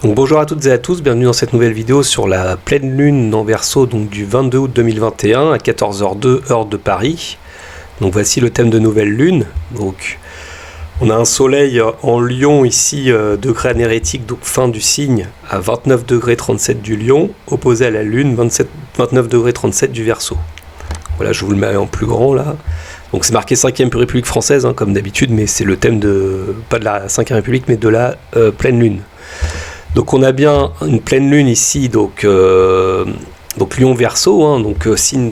Donc bonjour à toutes et à tous, bienvenue dans cette nouvelle vidéo sur la pleine lune en Verseau donc du 22 août 2021 à 14h02 heure de Paris. Donc voici le thème de nouvelle lune. Donc on a un soleil en Lion ici, degré anérétique, donc fin du signe, à 29 degrés 37 du Lion, opposé à la lune 29 degrés 37 du Verseau. Voilà, je vous le mets en plus grand là. Donc c'est marqué 5e République française hein, comme d'habitude, mais c'est le thème de, pas de la 5e République, mais de la pleine lune. Donc on a bien une pleine lune ici, donc Lion Verseau, hein, donc signe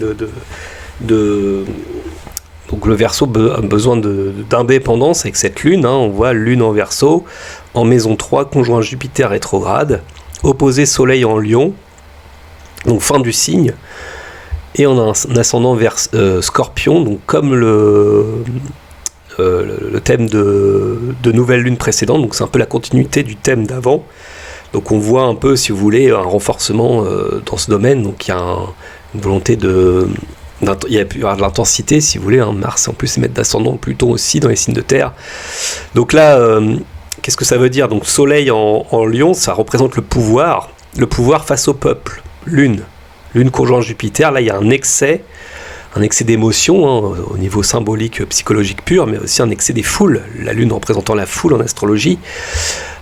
donc le Verseau a besoin d'indépendance avec cette lune, hein, on voit lune en Verseau, en maison 3, conjoint Jupiter rétrograde, opposé Soleil en Lion, donc fin du signe, et on a un ascendant vers Scorpion, donc comme le thème de nouvelle lune précédente, donc c'est un peu la continuité du thème d'avant. Donc on voit un peu, si vous voulez, un renforcement dans ce domaine. Donc il y a une volonté il y a de l'intensité, si vous voulez. Hein. Mars en plus est maître d'ascendant, Pluton aussi dans les signes de terre. Donc là, qu'est-ce que ça veut dire? Donc Soleil en Lion, ça représente le pouvoir face au peuple. Lune conjoint Jupiter, là il y a un excès d'émotion hein, au niveau symbolique, psychologique pur, mais aussi un excès des foules. La lune représentant la foule en astrologie.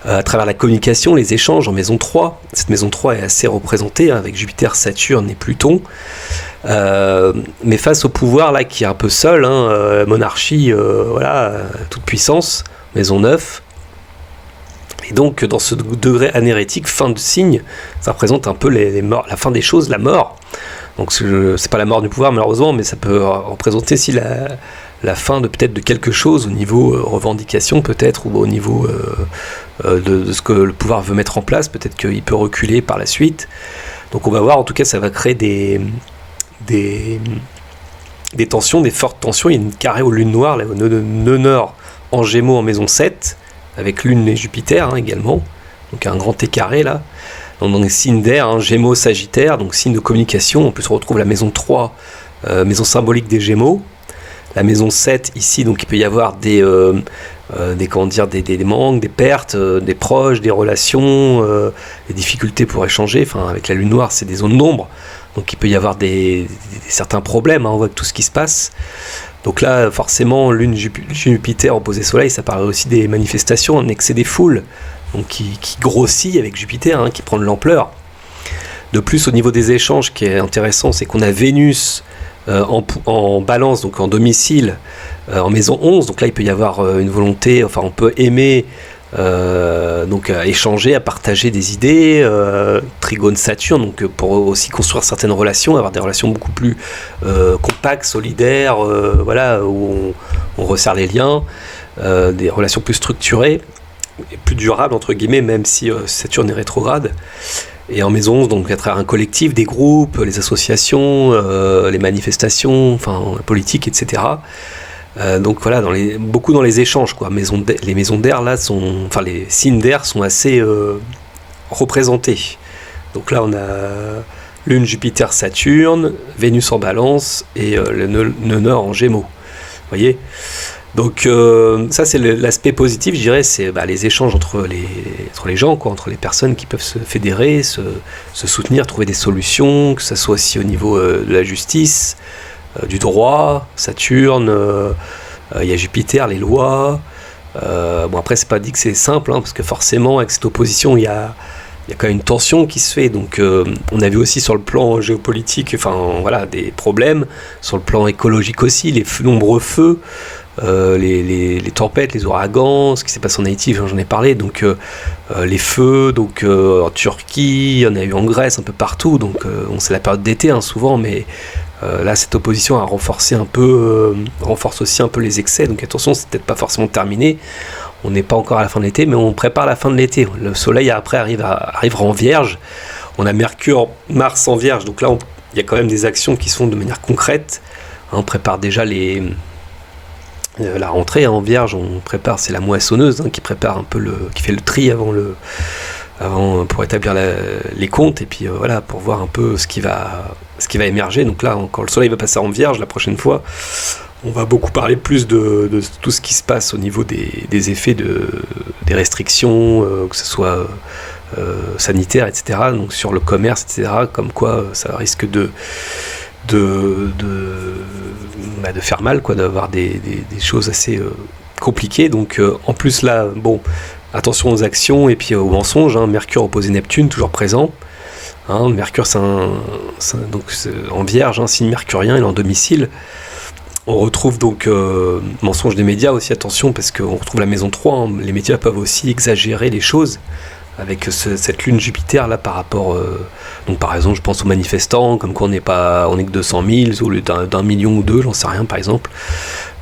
À travers la communication, les échanges en maison 3. Cette maison 3 est assez représentée hein, avec Jupiter, Saturne et Pluton. Mais face au pouvoir là qui est un peu seul, hein, monarchie, toute puissance, maison 9. Et donc dans ce degré anérétique, fin de signe, ça représente un peu les morts, la fin des choses, la mort. Donc c'est pas la mort du pouvoir malheureusement, mais ça peut représenter aussi la fin de peut-être de quelque chose au niveau revendication peut-être, ou au niveau de ce que le pouvoir veut mettre en place. Peut-être qu'il peut reculer par la suite. Donc on va voir, en tout cas ça va créer des tensions, des fortes tensions. Il y a une carré aux lunes noires, là, au nœud nord en Gémeaux en maison 7, avec lune et Jupiter hein, également. Donc un grand T carré là. Donc des signes d'air, hein, Gémeaux, Sagittaire, donc signe de communication. En plus on retrouve la maison 3, maison symbolique des Gémeaux. La maison 7 ici, donc il peut y avoir des manques, des pertes, des proches, des relations, des difficultés pour échanger. Enfin, avec la lune noire, c'est des zones d'ombre, donc il peut y avoir certains problèmes. Hein, on voit que tout ce qui se passe. Donc là, forcément, lune Jupiter opposé Soleil, ça parle aussi des manifestations, un excès des foules, donc qui grossit avec Jupiter, hein, qui prend de l'ampleur. De plus, au niveau des échanges, ce qui est intéressant, c'est qu'on a Vénus en balance, donc en domicile, en maison 11, donc là il peut y avoir une volonté, enfin on peut aimer donc à échanger, à partager des idées, trigone Saturne, donc pour aussi construire certaines relations, avoir des relations beaucoup plus compactes, solidaires, où on resserre les liens, des relations plus structurées et plus durables entre guillemets, même si Saturne est rétrograde. Et en maison 11, donc à travers un collectif, des groupes, les associations, les manifestations, enfin la politique, etc. Donc voilà, beaucoup dans les échanges, quoi. Les maisons d'air là les signes d'air sont assez représentés. Donc là on a lune, Jupiter, Saturne, Vénus en Balance et le nœud nord en Gémeaux. Vous voyez ? Donc ça c'est l'aspect positif, je dirais, c'est les échanges entre les gens, quoi, entre les personnes qui peuvent se fédérer, se soutenir, trouver des solutions, que ça soit aussi au niveau de la justice, du droit, Saturne, il y a Jupiter, les lois. Après c'est pas dit que c'est simple, hein, parce que forcément avec cette opposition il y a quand même une tension qui se fait. Donc on a vu aussi sur le plan géopolitique, des problèmes, sur le plan écologique aussi, les nombreux feux. Les tempêtes, les ouragans, ce qui s'est passé en Haïti, j'en ai parlé, donc les feux, donc en Turquie, il y en a eu en Grèce, un peu partout, donc c'est la période d'été hein, souvent, mais là cette opposition a renforce aussi un peu les excès, donc attention, c'est peut-être pas forcément terminé, on n'est pas encore à la fin de l'été, mais on prépare la fin de l'été. Le soleil après arrivera en Vierge, on a Mercure, Mars en Vierge, donc là il y a quand même des actions qui sont de manière concrète, hein, on prépare déjà la rentrée en Vierge, on prépare, c'est la moissonneuse hein, qui prépare un peu qui fait le tri pour établir les comptes et puis pour voir un peu ce qui va émerger. Donc là, quand le soleil va passer en Vierge la prochaine fois, on va beaucoup parler plus de tout ce qui se passe au niveau des effets des restrictions, que ce soit sanitaires, etc. Donc sur le commerce, etc. Comme quoi ça risque de faire mal, quoi, d'avoir des choses assez compliquées. Donc en plus là, bon, attention aux actions et puis aux mensonges. Mercure opposé Neptune, toujours présent. Mercure, donc en Vierge, signe mercurien, il est en domicile. On retrouve donc mensonge des médias aussi, attention, parce qu'on retrouve la maison 3. Les médias peuvent aussi exagérer les choses avec cette lune Jupiter là par rapport. Donc par exemple, je pense aux manifestants, comme quoi on n'est que 200 000 au lieu d'un million ou deux, j'en sais rien par exemple.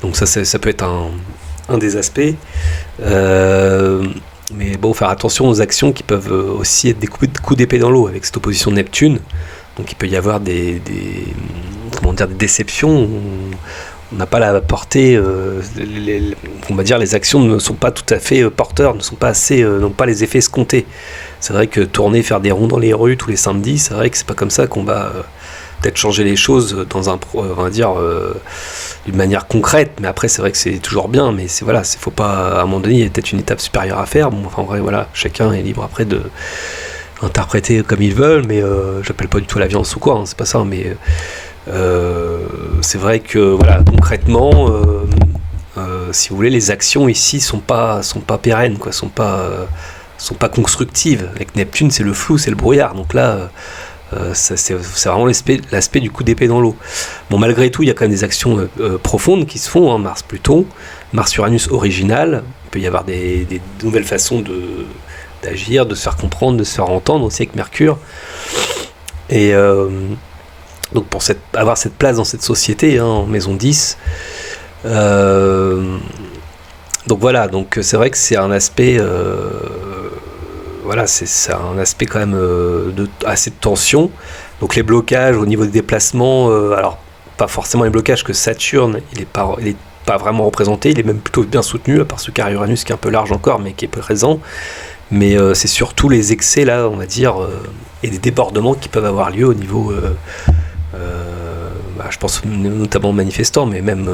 Donc ça peut être un des aspects. Mais bon, faire attention aux actions qui peuvent aussi être des coups d'épée dans l'eau avec cette opposition de Neptune. Donc il peut y avoir des déceptions. On n'a pas la portée, on va dire, les actions ne sont pas tout à fait porteurs, n'ont pas les effets escomptés. C'est vrai que tourner, faire des ronds dans les rues tous les samedis, c'est vrai que c'est pas comme ça qu'on va peut-être changer les choses on va dire, d'une manière concrète. Mais après, c'est vrai que c'est toujours bien, mais faut pas, à un moment donné, il y a peut-être une étape supérieure à faire. Bon, enfin, en vrai, voilà, chacun est libre après de interpréter comme ils veulent, mais j'appelle pas du tout à la violence ou quoi, c'est pas ça, mais c'est vrai que voilà, concrètement, si vous voulez, les actions ici sont pas pérennes, quoi, sont pas constructives. Avec Neptune, c'est le flou, c'est le brouillard. Donc là, c'est vraiment l'aspect du coup d'épée dans l'eau. Bon, malgré tout, il y a quand même des actions profondes qui se font. Mars-Pluton, Mars-Uranus original. Il peut y avoir des nouvelles façons d'agir, de se faire comprendre, de se faire entendre aussi avec Mercure. Et donc pour avoir cette place dans cette société, en maison 10. Donc voilà, donc c'est vrai que c'est un aspect, c'est un aspect quand même assez de tension. Donc les blocages au niveau des déplacements, alors pas forcément les blocages que Saturne, il est pas vraiment représenté, il est même plutôt bien soutenu, à part ce carré Uranus qui est un peu large encore, mais qui est présent. Mais c'est surtout les excès là, on va dire, et des débordements qui peuvent avoir lieu au niveau, je pense notamment aux manifestants, mais même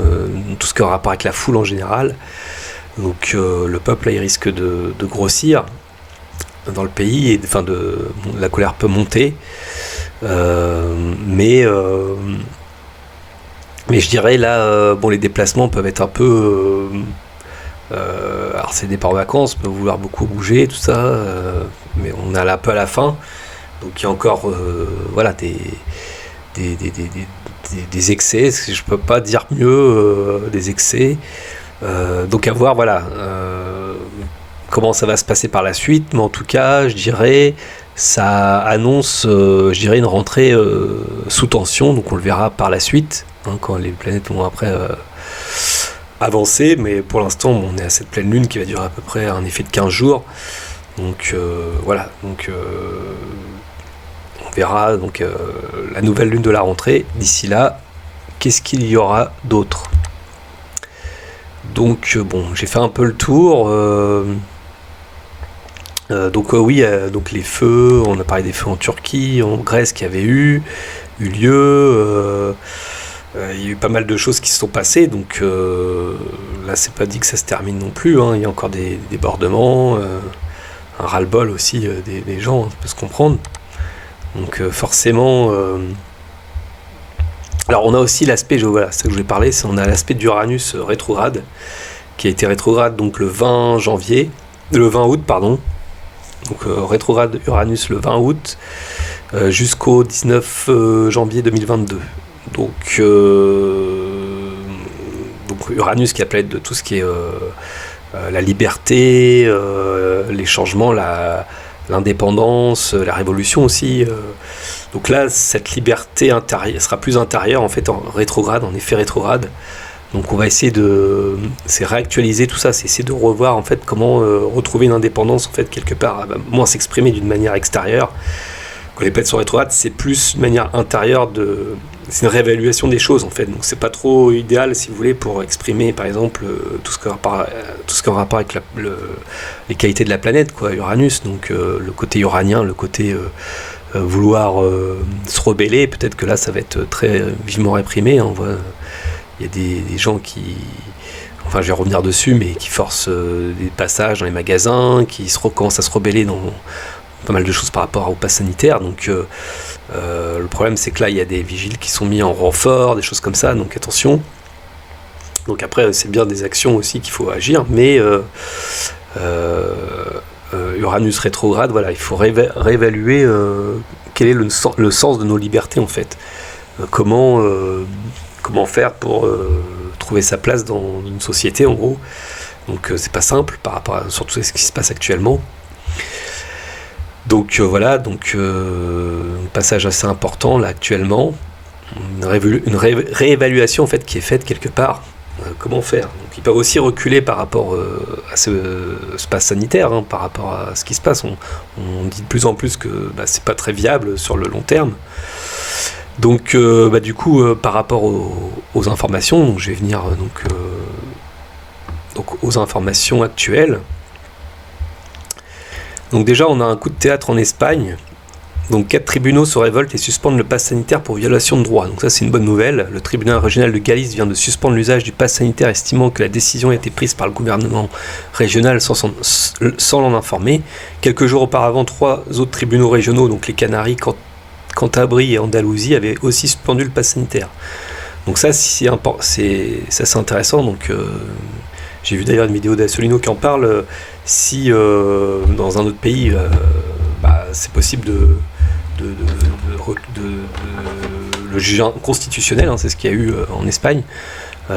tout ce qui a rapport avec la foule en général. Donc le peuple là, il risque de grossir dans le pays, et la colère peut monter, mais je dirais là, les déplacements peuvent être un peu, alors c'est des départs en vacances, on peut vouloir beaucoup bouger, tout ça, mais on est un peu à la fin, donc il y a encore des excès, je peux pas dire mieux, des excès, donc à voir, comment ça va se passer par la suite, mais en tout cas, je dirais, ça annonce, une rentrée sous tension, donc on le verra par la suite, quand les planètes vont après avancer, mais pour l'instant, on est à cette pleine lune qui va durer à peu près un effet de 15 jours, donc on verra donc la nouvelle lune de la rentrée. D'ici là, qu'est-ce qu'il y aura d'autre ? Donc j'ai fait un peu le tour. Donc les feux, on a parlé des feux en Turquie, en Grèce qui avaient eu lieu. Il y a eu pas mal de choses qui se sont passées, donc là c'est pas dit que ça se termine non plus, il y a encore des débordements, un ras-le-bol aussi des gens, ça peut se comprendre. Donc forcément... Alors on a aussi l'aspect, c'est ça que je voulais parler, on a l'aspect d'Uranus rétrograde, qui a été rétrograde donc le 20 août, pardon. Donc rétrograde Uranus le 20 août jusqu'au 19 janvier 2022. Donc Uranus qui est la planète de tout ce qui est la liberté, les changements, l'indépendance, la révolution aussi. Donc là, cette liberté intérieure sera plus intérieure en fait en rétrograde, en effet rétrograde. Donc on va essayer de réactualiser tout ça, c'est essayer de revoir en fait comment retrouver une indépendance en fait quelque part, moins s'exprimer d'une manière extérieure. Quand les planètes sont rétrogrades, c'est plus une manière intérieure c'est une réévaluation des choses en fait. Donc c'est pas trop idéal si vous voulez pour exprimer par exemple tout ce qui a rapport avec les qualités de la planète, quoi, Uranus. Donc le côté uranien, le côté vouloir se rebeller, peut-être que là ça va être très vivement réprimé. On voit, il y a des gens qui, enfin je vais revenir dessus, mais qui forcent des passages dans les magasins, qui commencent à se rebeller pas mal de choses par rapport au pass sanitaire. Donc le problème, c'est que là, il y a des vigiles qui sont mis en renfort, des choses comme ça, donc attention. Donc après, c'est bien des actions aussi qu'il faut agir, mais Uranus rétrograde, voilà, il faut réévaluer quel est le sens de nos libertés en fait. Comment faire pour trouver sa place dans une société en gros. Donc c'est pas simple par rapport à surtout ce qui se passe actuellement. Donc voilà, un passage assez important là actuellement, une réévaluation en fait qui est faite quelque part. Comment faire? Donc, ils peuvent aussi reculer par rapport à ce pass sanitaire, hein, par rapport à ce qui se passe. On dit de plus en plus que c'est pas très viable sur le long terme. Donc du coup, par rapport aux informations, donc, je vais venir donc aux informations actuelles. Donc déjà, on a un coup de théâtre en Espagne. Donc 4 tribunaux se révoltent et suspendent le pass sanitaire pour violation de droit. Donc ça, c'est une bonne nouvelle. Le tribunal régional de Galice vient de suspendre l'usage du pass sanitaire, estimant que la décision a été prise par le gouvernement régional sans l'en informer. Quelques jours auparavant, 3 autres tribunaux régionaux, donc les Canaries, Cantabrie et Andalousie, avaient aussi suspendu le pass sanitaire. Donc ça, c'est intéressant. Donc j'ai vu d'ailleurs une vidéo d'Assolino qui en parle. Si dans un autre pays, c'est possible de le juger constitutionnel, hein, c'est ce qu'il y a eu en Espagne,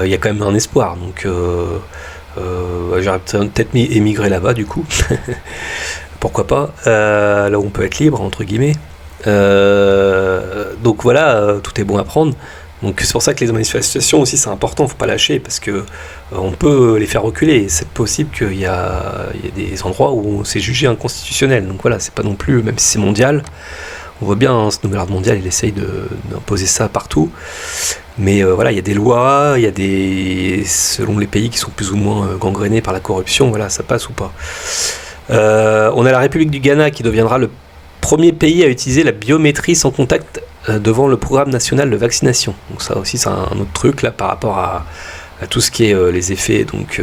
il y a quand même un espoir. Donc j'aurais peut-être émigré là-bas du coup. Pourquoi pas, là où on peut être libre entre guillemets. Donc voilà, tout est bon à prendre. Donc c'est pour ça que les manifestations aussi c'est important, faut pas lâcher parce que on peut les faire reculer. C'est possible qu'il y a des endroits où c'est jugé inconstitutionnel. Donc voilà, c'est pas non plus, même si c'est mondial, on voit bien ce nouvel ordre mondial, il essaye d'imposer ça partout. Mais voilà, il y a des lois, il y a selon les pays qui sont plus ou moins gangrénés par la corruption, voilà, ça passe ou pas. On a la République du Ghana qui deviendra le premier pays à utiliser la biométrie sans contact devant le programme national de vaccination. Donc ça aussi c'est un autre truc là par rapport à tout ce qui est les effets donc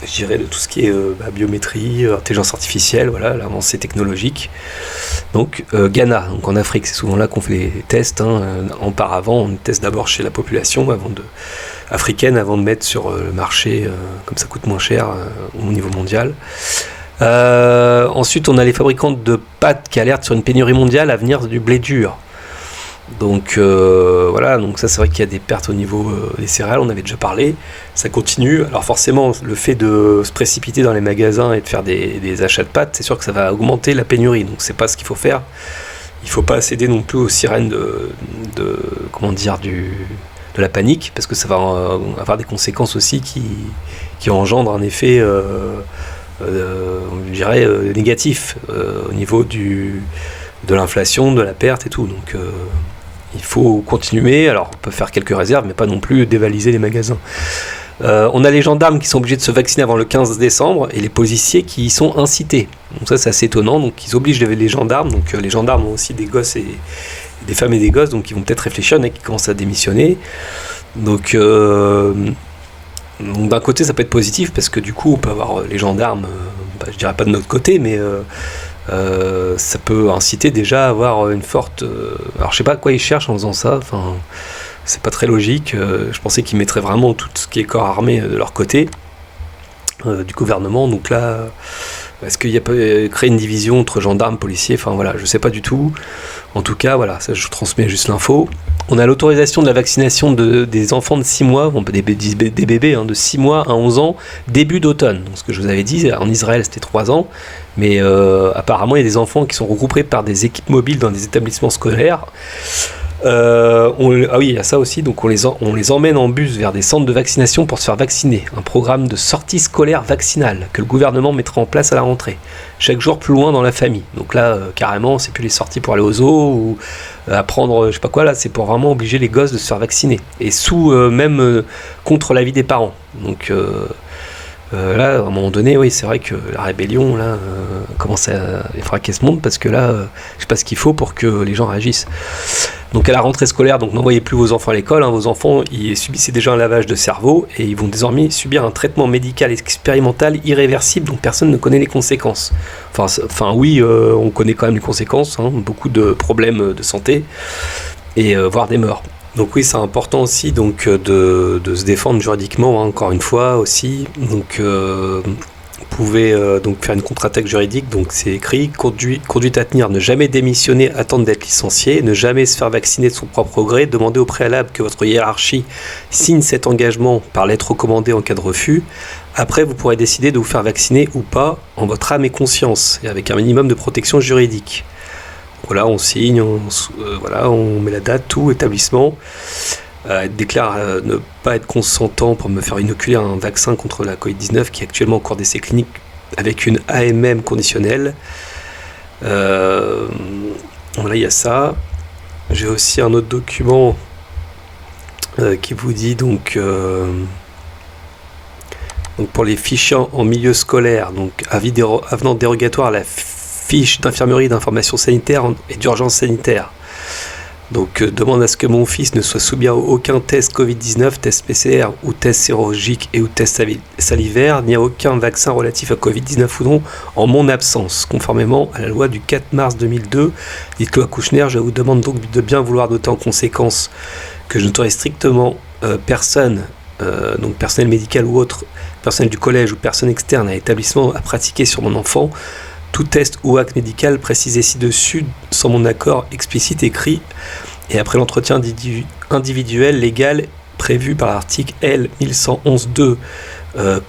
je dirais de tout ce qui est biométrie, intelligence artificielle, voilà, l'avancée technologique. Donc Ghana, donc en Afrique, c'est souvent là qu'on fait les tests. Auparavant, on teste d'abord chez la population africaine avant de mettre sur le marché, comme ça coûte moins cher au niveau mondial. Ensuite, on a les fabricants de pâtes qui alertent sur une pénurie mondiale à venir du blé dur. Donc voilà, donc ça c'est vrai qu'il y a des pertes au niveau des céréales, on avait déjà parlé, ça continue. Alors forcément, le fait de se précipiter dans les magasins et de faire des achats de pâtes, c'est sûr que ça va augmenter la pénurie, donc c'est pas ce qu'il faut faire. Il faut pas céder non plus aux sirènes de la panique, parce que ça va avoir des conséquences aussi qui engendrent un effet je dirais négatif au niveau de l'inflation, de la perte et tout. Donc il faut continuer. Alors on peut faire quelques réserves, mais pas non plus dévaliser les magasins. On a les gendarmes qui sont obligés de se vacciner avant le 15 décembre et les policiers qui y sont incités. Donc ça c'est assez étonnant. Donc ils obligent les gendarmes. Donc les gendarmes ont aussi des gosses et des femmes et des gosses, donc ils vont peut-être réfléchir, qui commencent à démissionner. Donc d'un côté ça peut être positif parce que du coup on peut avoir les gendarmes, je dirais pas de notre côté, mais ça peut inciter déjà à avoir une forte... alors je sais pas à quoi ils cherchent en faisant ça, enfin c'est pas très logique. Je pensais qu'ils mettraient vraiment tout ce qui est corps armé de leur côté, du gouvernement. Donc là, est-ce qu'il y a pas créé une division entre gendarmes, policiers, enfin voilà, je sais pas du tout. En tout cas, voilà, ça je vous transmets juste l'info. On a l'autorisation de la vaccination des enfants de 6 mois, des bébés de 6 mois à 11 ans, début d'automne. Donc ce que je vous avais dit, en Israël c'était 3 ans, mais apparemment il y a des enfants qui sont regroupés par des équipes mobiles dans des établissements scolaires. Oui, il y a ça aussi, donc on les emmène en bus vers des centres de vaccination pour se faire vacciner. Un programme de sortie scolaire vaccinale que le gouvernement mettra en place à la rentrée. Chaque jour plus loin dans la famille. Donc là, carrément, c'est plus les sorties pour aller au zoo ou apprendre, je sais pas quoi, là, c'est pour vraiment obliger les gosses de se faire vacciner. Et contre l'avis des parents. Donc Là, à un moment donné, oui, c'est vrai que la rébellion, là, commence à effraquer ce monde parce que là, je sais pas ce qu'il faut pour que les gens réagissent. Donc à la rentrée scolaire, donc n'envoyez plus vos enfants à l'école. Vos enfants, ils subissaient déjà un lavage de cerveau et ils vont désormais subir un traitement médical expérimental irréversible dont personne ne connaît les conséquences. Oui, on connaît quand même les conséquences, beaucoup de problèmes de santé et voire des morts. Donc oui, c'est important aussi donc de se défendre juridiquement, encore une fois aussi. Donc vous pouvez donc faire une contre-attaque juridique. Donc c'est écrit conduite à tenir, ne jamais démissionner, attendre d'être licencié, ne jamais se faire vacciner de son propre gré, demander au préalable que votre hiérarchie signe cet engagement par lettre recommandée en cas de refus. Après, vous pourrez décider de vous faire vacciner ou pas en votre âme et conscience, et avec un minimum de protection juridique. Voilà, on signe, on met la date, tout, établissement. Déclare ne pas être consentant pour me faire inoculer un vaccin contre la Covid-19 qui est actuellement en cours d'essai clinique avec une AMM conditionnelle. Voilà, il y a ça. J'ai aussi un autre document qui vous dit donc pour les fichiers en milieu scolaire, donc avenant dérogatoire à la fiche d'infirmerie d'information sanitaire et d'urgence sanitaire. Donc demande à ce que mon fils ne soit soumis à aucun test Covid-19, test PCR ou test sérologique et ou test salivaire, ni à aucun vaccin relatif à Covid-19 ou non, en mon absence, conformément à la loi du 4 mars 2002. Dite loi Kouchner, je vous demande donc de bien vouloir noter en conséquence que je n'autorise strictement personne, donc personnel médical ou autre, personnel du collège ou personne externe à l'établissement à pratiquer sur mon enfant tout test ou acte médical précisé ci-dessus sans mon accord explicite écrit et après l'entretien individuel légal prévu par l'article L 1111-2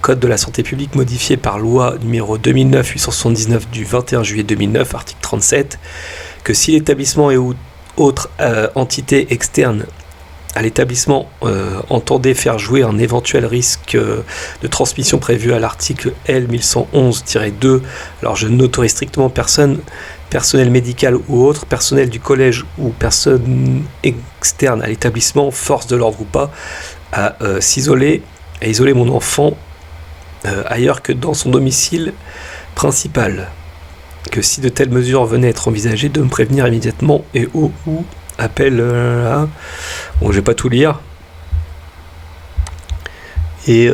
Code de la santé publique modifié par loi numéro 2009-879 du 21 juillet 2009, article 37, que si l'établissement et ou autre entité externe à l'établissement entendait faire jouer un éventuel risque de transmission prévu à l'article L 1111-2, alors je n'autorise strictement personne, personnel médical ou autre, personnel du collège ou personne externe à l'établissement, force de l'ordre ou pas, à isoler mon enfant ailleurs que dans son domicile principal. Que si de telles mesures venaient à être envisagées, de me prévenir immédiatement et ou appel à... Bon, je vais pas tout lire. Et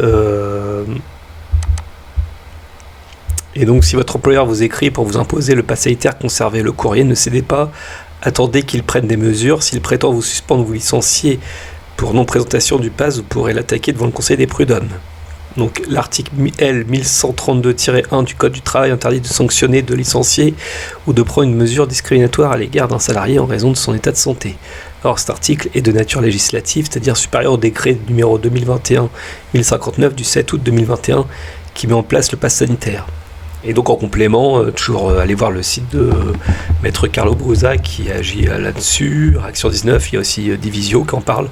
donc, si votre employeur vous écrit pour vous imposer le pass sanitaire, conservez le courrier, ne cédez pas, attendez qu'il prenne des mesures. S'il prétend vous suspendre, vous licencier pour non-présentation du pass, vous pourrez l'attaquer devant le Conseil des prud'hommes. Donc l'article L 1132-1 du Code du travail interdit de sanctionner, de licencier ou de prendre une mesure discriminatoire à l'égard d'un salarié en raison de son état de santé. Or cet article est de nature législative, c'est-à-dire supérieur au décret numéro 2021-1059 du 7 août 2021 qui met en place le pass sanitaire. Et donc en complément, toujours aller voir le site de Maître Carlo Brusa qui agit là-dessus, Réaction 19, il y a aussi Divisio qui en parle.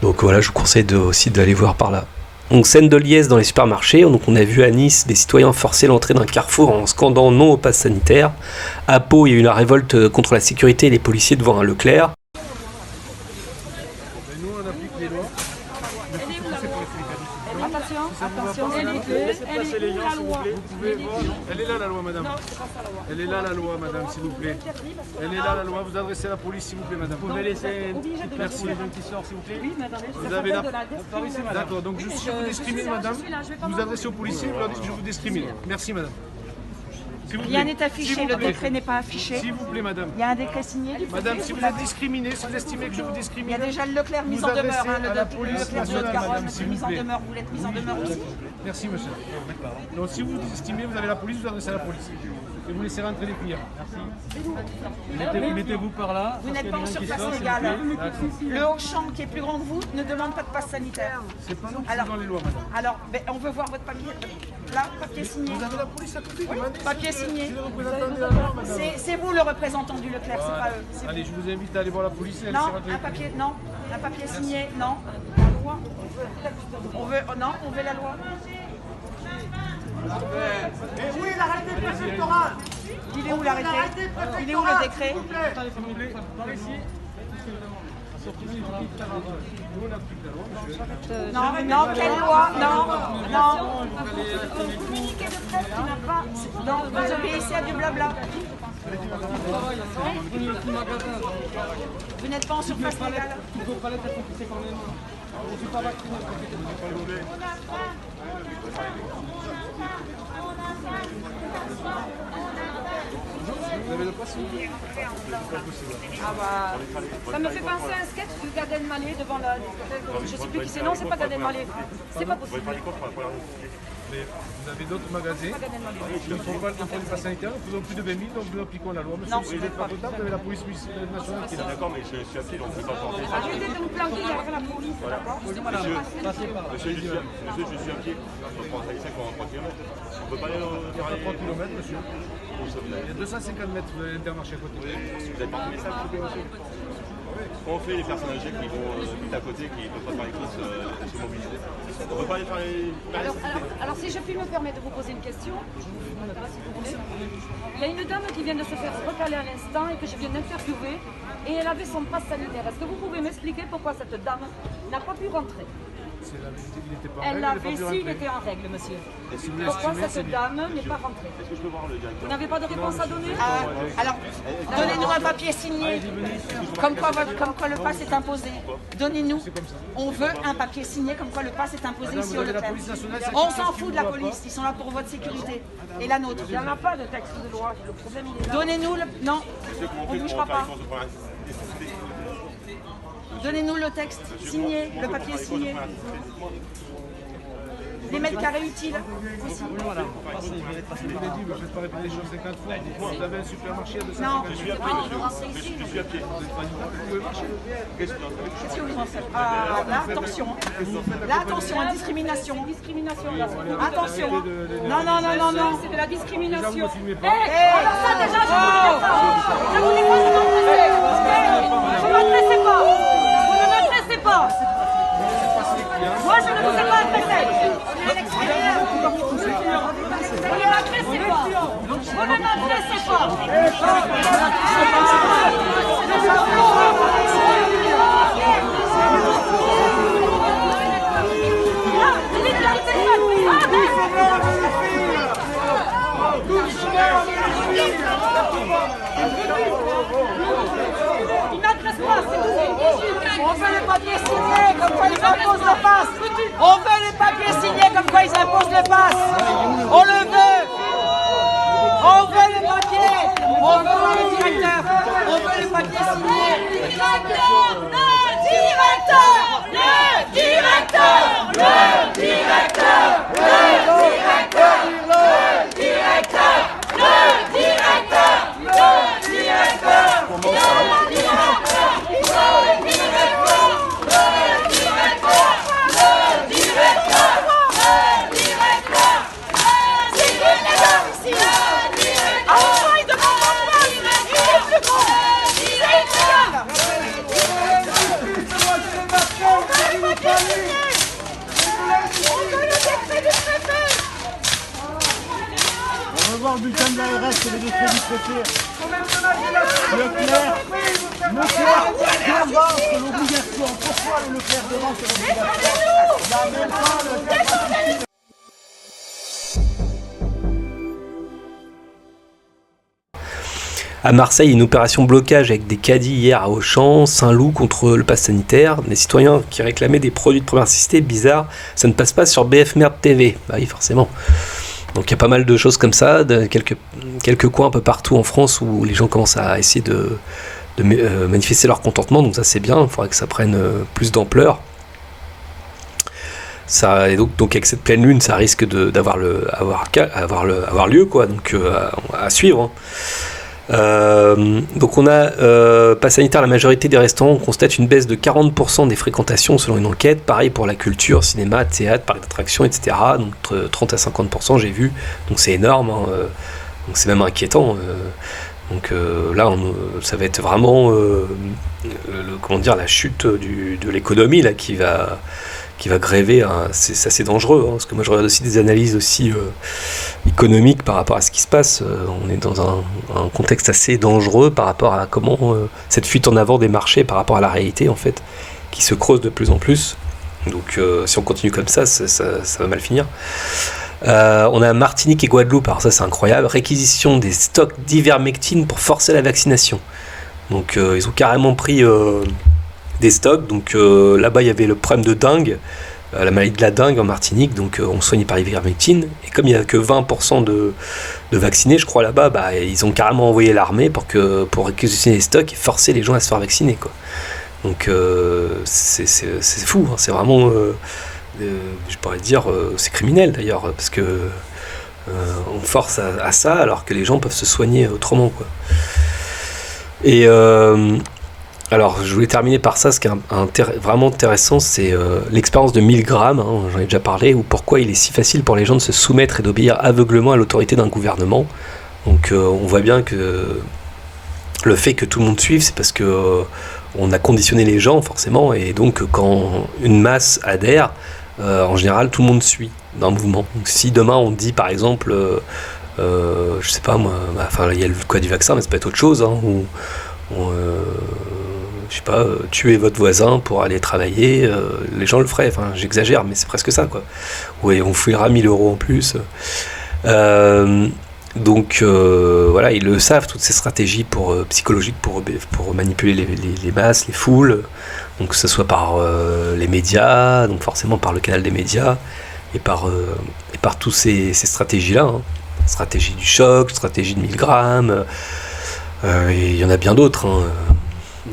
Donc voilà, je vous conseille aussi d'aller voir par là. Donc scène de liesse dans les supermarchés, donc on a vu à Nice des citoyens forcer l'entrée d'un carrefour en scandant non au pass sanitaire. À Pau, il y a eu la révolte contre la sécurité et les policiers devant un Leclerc. Attention, elle est où la loi? Elle est là la loi, madame. Elle est là la loi, madame, s'il vous plaît. Elle est là la loi. Vous adressez à la police, s'il vous plaît, madame. Vous pouvez laisser merci les gens qui sortent, s'il vous plaît. Oui, madame. Vous avez la... D'accord, donc si je vous discrimine, madame, vous adressez au policier, vous leur dites que je vous discrimine. Merci, madame. Rien n'est affiché, le décret n'est pas affiché. S'il vous plaît, madame. Il y a un décret signé. Madame, si vous êtes discriminé, si vous estimez que je vous discrimine, il y a déjà le Leclerc mise en demeure. Le Leclerc de Garonne, mise en demeure. Vous l'êtes mise en demeure aussi. Merci, monsieur. Donc, si vous estimez, vous avez la police, vous adressez à la police. Et vous laissez rentrer les clients. Merci. Mettez-vous par là. Vous n'êtes pas en surface légale. Le Auchan, qui est plus grand que vous, ne demande pas de passe sanitaire. C'est pas nous qui faisons les lois, madame. Alors, on veut voir votre papier. Là, papier signé. Vous avez la police à côté. Papier signé. C'est vous le représentant du Leclerc, c'est pas eux. Allez, je vous invite à aller voir la police. Et non, un papier signé, non. La loi. On veut la loi. Et oui, l'arrêté préfectoral. Il est où l'arrêté? Il est où le décret? Non, quelle loi? Non. Communiqué de presse, tu n'as pas. Non, vous obéissez à du blabla. Vous n'êtes pas en surface légale. Ah bah, ça me fait penser à un sketch de Gad Elmaleh devant la... Je sais plus qui c'est, non, c'est pas Gad Elmaleh. C'est pas possible. Mais vous avez d'autres magasins qui ne font pas le contrôle du pass sanitaire, nous faisons plus de 20 000, donc nous appliquons la loi. Monsieur, si vous n'êtes pas potable, vous avez la police nationale qui est là. D'accord, mais je suis à pied, donc je ne peux pas porter ça. Arrêtez de vous planquer derrière la police, d'accord? Monsieur, je suis à pied. Je prends 35 pour 3 km. On ne peut pas aller Il y a 3 km, monsieur. Il y a 250 mètres de l'intermarché à côté. Vous avez pas un message, monsieur? Comment on fait les personnes âgées qui vont vite à côté, qui ne peuvent pas faire les courses, se mobiliser? On ne peut pas aller faire les... Alors, si je puis me permettre de vous poser une question, je vous demande pas si vous voulez. Il y a une dame qui vient de se faire recaler à l'instant et que je viens d'interviewer et elle avait son passe sanitaire. Est-ce que vous pouvez m'expliquer pourquoi cette dame n'a pas pu rentrer? Elle l'avait s'il était en règle, monsieur. Pourquoi cette dame n'est pas rentrée? Est-ce que je peux voir le directeur? Vous n'avez pas de réponse à donner? Alors, donnez-nous un papier signé, comme quoi le pass est imposé. Donnez-nous. On veut un papier signé comme quoi le pass est imposé ici au Leclerc. On s'en fout de la police, ils sont là pour votre sécurité et la nôtre. Il n'y en a pas de texte de loi, le problème il est là. Donnez-nous le... Non, on ne bougera pas. Donnez-nous le texte signé, le papier signé. Les mètres carrés utiles aussi. Voilà. Je ne vais pas répéter les choses 50 fois. Vous avez un supermarché à 250. Non. Je suis à pied, monsieur. Je suis à pied. Vous pouvez marcher. Qu'est-ce que vous en faites? Là, attention. Là, attention, discrimination. Discrimination. Attention. Non. C'est de la discrimination. Déjà, vous ne filmez pas. Alors ça déjà, je ne voulais pas. Je ne voulais pas vous m'adresser. Vous ne m'adressez pas. Vous ne m'adressez pas. Moi, je ne vous ai pas adressé. Vous ne m'adressez pas. Vous ne m'adressez pas. Il m'adresse pas, c'est tout. On veut les papiers signés comme quoi ils imposent le pass. On veut les papiers signés comme quoi ils imposent le pass. On le veut. On veut les papiers. On veut voir le directeur. On veut les papiers signés. Le directeur. On va voir le bulletin de l'ARS et les décrets du préfet. Leclerc, monsieur, devance l'obligation. Pourquoi le Leclerc devance l'obligation? Il n'y a même pas le... À Marseille, une opération blocage avec des caddies hier à Auchan, Saint-Loup contre le pass sanitaire. Des citoyens qui réclamaient des produits de première nécessité, bizarre, ça ne passe pas sur BF Merde TV. Bah oui, forcément. Donc il y a pas mal de choses comme ça, quelques coins un peu partout en France où les gens commencent à essayer de manifester leur contentement, donc ça c'est bien, il faudrait que ça prenne plus d'ampleur. Ça, et donc avec cette pleine lune, ça risque d'avoir lieu, quoi, donc à suivre. Donc on a pass sanitaire, la majorité des restaurants, on constate une baisse de 40% des fréquentations selon une enquête. Pareil pour la culture, cinéma, théâtre, parcs d'attractions, etc. Donc entre 30 à 50% j'ai vu, donc c'est énorme, hein. Donc c'est même inquiétant. Donc là ça va être vraiment la chute de l'économie là qui va gréver, hein. C'est assez dangereux, hein, parce que moi je regarde aussi des analyses aussi économiques par rapport à ce qui se passe. On est dans un contexte assez dangereux par rapport à comment cette fuite en avant des marchés par rapport à la réalité en fait, qui se creuse de plus en plus. Donc si on continue comme ça va mal finir. On a Martinique et Guadeloupe, alors ça c'est incroyable, réquisition des stocks d'ivermectine pour forcer la vaccination. Donc ils ont carrément pris des stocks, donc là-bas il y avait le problème de dengue, la maladie de la dengue en Martinique, donc on soignait par ivermectine, et comme il n'y a que 20% de vaccinés je crois là-bas, ils ont carrément envoyé l'armée pour réquisitionner les stocks et forcer les gens à se faire vacciner, quoi. Donc c'est fou, hein, c'est vraiment, je pourrais dire, c'est criminel d'ailleurs, parce que on force à ça alors que les gens peuvent se soigner autrement, quoi. Et alors, je voulais terminer par ça. Ce qui est vraiment intéressant, c'est l'expérience de Milgram, hein, j'en ai déjà parlé, ou pourquoi il est si facile pour les gens de se soumettre et d'obéir aveuglément à l'autorité d'un gouvernement. Donc, on voit bien que le fait que tout le monde suive, c'est parce que on a conditionné les gens, forcément, et donc quand une masse adhère, en général, tout le monde suit d'un mouvement. Donc, si demain on dit, par exemple, je sais pas moi, il y a le cas du vaccin, mais ça peut être autre chose, hein, je sais pas, tuer votre voisin pour aller travailler, les gens le feraient, enfin j'exagère, mais c'est presque ça, quoi. Oui, on fouillera 1000 € en plus. Donc voilà, ils le savent, toutes ces stratégies psychologiques pour manipuler les masses, les foules, donc que ce soit par les médias, donc forcément par le canal des médias, et par toutes ces stratégies-là, hein. Stratégie du choc, stratégie de Milgram, et il y en a bien d'autres, hein.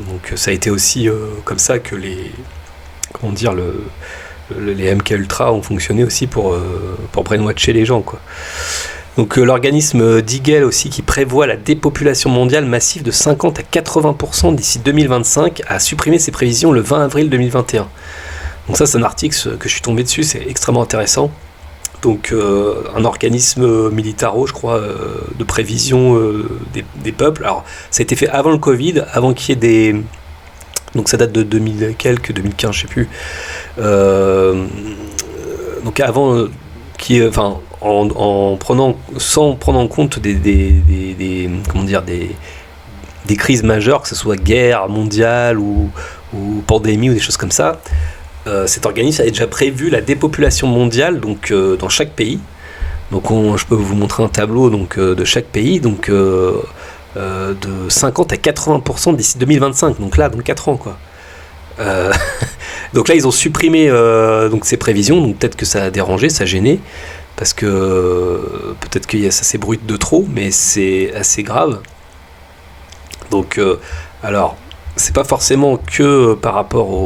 Donc ça a été aussi comme ça que les MK Ultra ont fonctionné aussi pour brainwasher les gens, quoi. Donc l'organisme Deagle aussi, qui prévoit la dépopulation mondiale massive de 50 à 80% d'ici 2025, a supprimé ses prévisions le 20 avril 2021. Donc ça, c'est un article que je suis tombé dessus, c'est extrêmement intéressant. Donc un organisme militaro, je crois, de prévision des peuples. Alors ça a été fait avant le Covid, avant qu'il y ait des... Donc ça date de 2000 quelques, 2015, je sais plus. Donc avant sans prendre en compte des crises majeures, que ce soit guerre mondiale ou pandémie ou des choses comme ça. Cet organisme avait déjà prévu la dépopulation mondiale, donc dans chaque pays. Donc je peux vous montrer un tableau de chaque pays, donc de 50 à 80% d'ici 2025. Donc là, dans 4 ans, quoi. Donc là, ils ont supprimé donc ces prévisions. Donc peut-être que ça a dérangé, ça a gêné, parce que peut-être que ça s'ébruite de trop, mais c'est assez grave. Donc alors, c'est pas forcément que par rapport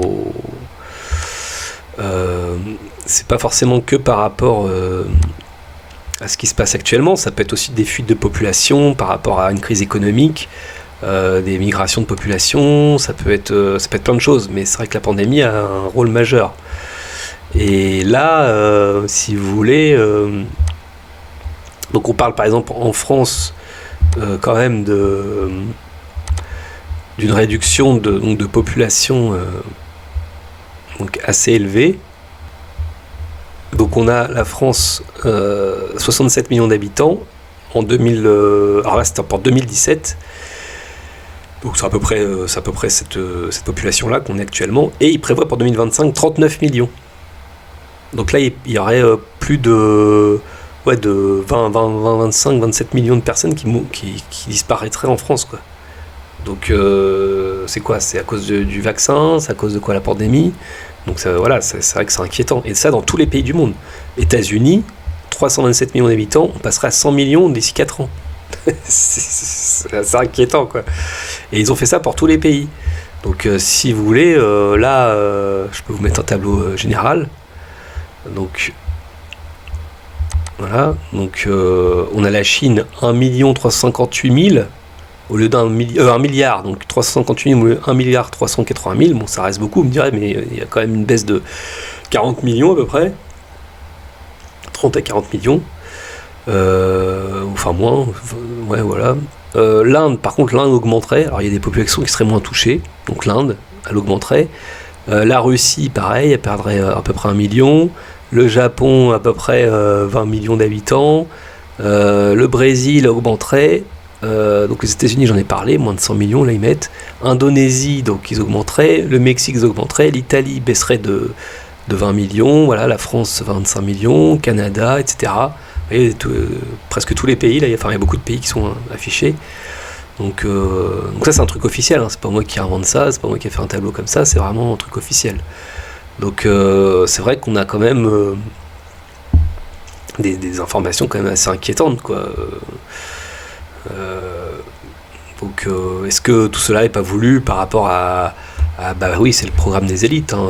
à ce qui se passe actuellement, ça peut être aussi des fuites de population par rapport à une crise économique, des migrations de population, ça peut être plein de choses, mais c'est vrai que la pandémie a un rôle majeur. Et là, si vous voulez, donc on parle par exemple en France quand même d'une réduction de population donc assez élevée. Donc on a la France, 67 millions d'habitants en 2000. Alors là c'était pour 2017. Donc c'est à peu près cette population-là qu'on est actuellement. Et il prévoit pour 2025 39 millions. Donc là il y aurait plus de 25, 27 millions de personnes qui disparaîtraient en France, quoi. Donc c'est quoi? C'est à cause du vaccin? C'est à cause de quoi, la pandémie? Donc ça, voilà, c'est vrai que c'est inquiétant. Et ça dans tous les pays du monde. États-Unis, 327 millions d'habitants, on passerait à 100 millions d'ici 4 ans. c'est inquiétant, quoi. Et ils ont fait ça pour tous les pays. Donc si vous voulez, là, je peux vous mettre un tableau général. Donc voilà, donc on a la Chine, 1 358 000 au lieu d'un 1 milliard, donc 358 000 au lieu de 1 milliard 380 000, bon ça reste beaucoup, vous me direz, mais il y a quand même une baisse de 40 millions à peu près, 30 à 40 millions, enfin moins, ouais voilà. L'Inde, par contre, l'Inde augmenterait, alors il y a des populations qui seraient moins touchées, donc l'Inde, elle augmenterait, La Russie, pareil, elle perdrait à peu près 1 million. Le Japon, à peu près 20 millions d'habitants. Le Brésil augmenterait. Donc les États-Unis, j'en ai parlé, moins de 100 millions, là ils mettent. Indonésie, donc ils augmenteraient. Le Mexique, ils augmenteraient. L'Italie baisserait de 20 millions. Voilà, la France, 25 millions. Canada, etc. Vous voyez, presque tous les pays, là, il y a beaucoup de pays qui sont affichés. Donc ça, c'est un truc officiel. Hein. C'est pas moi qui invente ça, c'est pas moi qui ai fait un tableau comme ça, c'est vraiment un truc officiel. Donc c'est vrai qu'on a quand même des informations quand même assez inquiétantes, quoi. Donc est-ce que tout cela n'est pas voulu par rapport à bah oui, c'est le programme des élites, hein,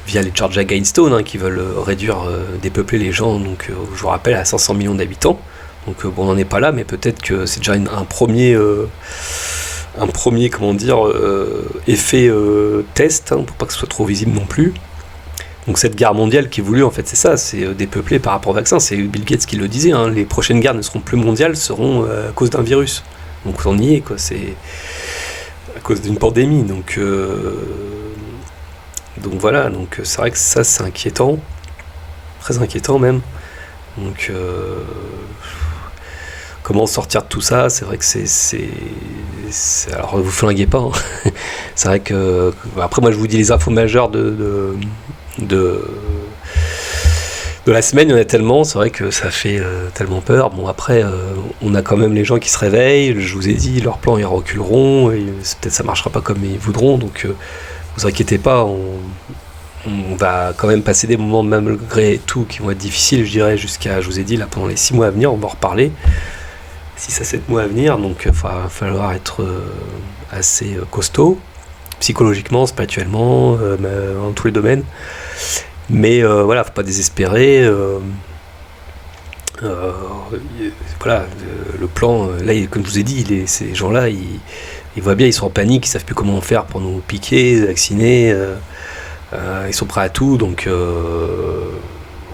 via les Georgia Guidestones, hein, qui veulent réduire, dépeupler les gens, donc je vous rappelle, à 500 millions d'habitants. Donc bon, on n'en est pas là, mais peut-être que c'est déjà un premier comment dire, effet test, hein, pour pas que ce soit trop visible non plus. Donc cette guerre mondiale qui est voulue, en fait, c'est ça, c'est dépeupler par rapport au vaccin. C'est Bill Gates qui le disait, hein, les prochaines guerres ne seront plus mondiales, seront à cause d'un virus. Donc on y est, quoi, c'est à cause d'une pandémie. Donc voilà, donc c'est vrai que ça, c'est inquiétant, très inquiétant même. Donc comment sortir de tout ça? C'est vrai que c'est alors vous flinguez pas, hein. C'est vrai que après, moi je vous dis les infos majeures de la semaine, il y en a tellement, c'est vrai que ça fait tellement peur. Bon, après on a quand même les gens qui se réveillent, je vous ai dit, leurs plans ils reculeront, et peut-être ça marchera pas comme ils voudront, donc vous inquiétez pas, on va quand même passer des moments malgré tout qui vont être difficiles, je dirais, jusqu'à, je vous ai dit, là, pendant les 6 mois à venir, on va en reparler, 6 à 7 mois à venir, donc il va falloir être assez costaud, psychologiquement, spirituellement, dans tous les domaines. Mais voilà, faut pas désespérer. Voilà, le plan, là, comme je vous ai dit, ces gens-là, ils voient bien, ils sont en panique, ils savent plus comment faire pour nous piquer, vacciner. Ils sont prêts à tout, donc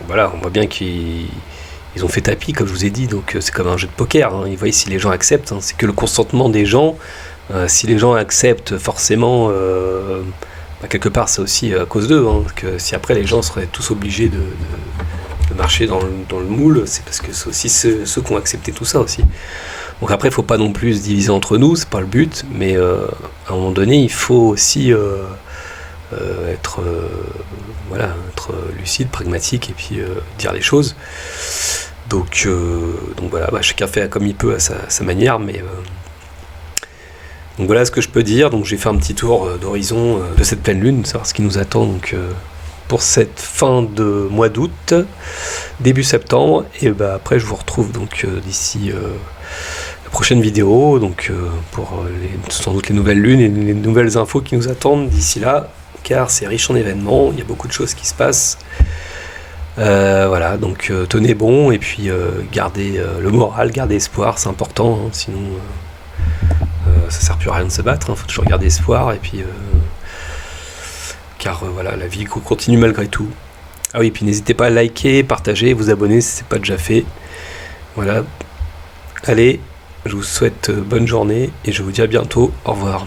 voilà, on voit bien qu'ils ont fait tapis, comme je vous ai dit, donc c'est comme un jeu de poker, hein. Ils voient si les gens acceptent, hein. C'est que le consentement des gens, si les gens acceptent forcément, quelque part c'est aussi à cause d'eux, hein, que si après les gens seraient tous obligés de marcher dans le moule, c'est parce que c'est aussi ceux qui ont accepté tout ça aussi. Donc après, il ne faut pas non plus se diviser entre nous, c'est pas le but, mais à un moment donné, il faut aussi être lucide, pragmatique, et puis dire les choses. Donc voilà, chacun fait comme il peut à sa manière, mais donc voilà ce que je peux dire. Donc j'ai fait un petit tour d'horizon de cette pleine lune, savoir ce qui nous attend donc pour cette fin de mois d'août, début septembre, et après je vous retrouve donc d'ici la prochaine vidéo, donc pour sans doute les nouvelles lunes et les nouvelles infos qui nous attendent d'ici là, car c'est riche en événements, il y a beaucoup de choses qui se passent. Voilà, donc tenez bon, et puis gardez le moral, gardez espoir, c'est important, hein, sinon ça sert plus à rien de se battre, hein, faut toujours garder espoir, et puis car voilà, la vie continue malgré tout. Ah oui, puis n'hésitez pas à liker, partager, vous abonner si c'est pas déjà fait. Voilà, allez, je vous souhaite bonne journée et je vous dis à bientôt, au revoir.